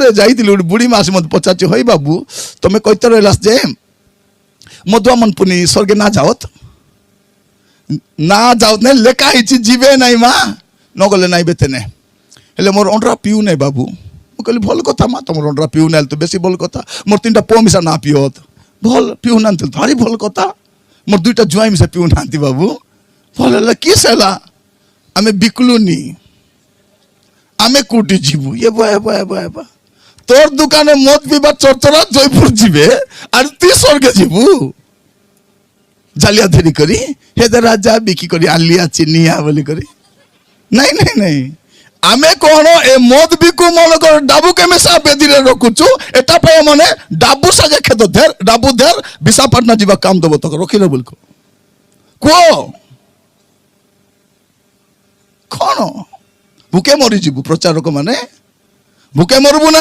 ଥରେ ଯାଇଥିଲି ଗୋଟେ ବୁଢ଼ୀ ମା ଆସି ମୋତେ ପଚାରୁଛି ହଇ ବାବୁ ତମେ କଇତେ ରହିଲାସ ଯେ ମଧୁଆ ମନପୁନି ସ୍ୱର୍গে ନା ଯାଅତ ନା ଯାଉତ ନାଇଁ ଲେଖା ହେଇଛି ଯିବେ ନାଇଁ ମା ନ ଗଲେ ନାଇଁ ବେତେ ନେ ହେଲେ ମୋର ଅଣ୍ଡରା ପିଉ ନାଇଁ ବାବୁ ମୁଁ କହିଲି ଭଲ କଥା ମା ତମର ଅଣ୍ଡରା ପିଉ ନାଇଁ ତ ବେଶୀ ଭଲ କଥା ମୋର 3ଟା ପୁଅ ମିଶା ନା ପିଅତ ଭଲ ପିଉ ନାହାନ୍ତି ଭାରି ଭଲ କଥା ମୋର 2ଟା ଜୁଆଇ ମିଶା ପିଉ ନାହାନ୍ତି ବାବୁ ଭଲ ହେଲା କିସ ହେଲା ଆମେ ବିକଲୁନି ଆମେ কোটি ଯିବୁ এবা তোর দোকানে মদ পিবার চরচরা জয়পুর যাবে আর তুই স্বর্গে যাবু জালিয়া ধরি করি হেদে রাজা বিকি করি আলিয়া চিনিয়া বলি করি নাই নাই নাই আমি কোন এ মদ বিকু মনে কর ডাবু কেমেসা বেদিরে রখুছু এটা পাই মানে ডাবু সাজে খেত ধের ডাবু ধের বিশাখাপট্টনম যাবা কাম দেব তোকে রখিলে বলকো কো কোন ভুকে মরি যাবু প্রচারক মানে ভুকে মরবু না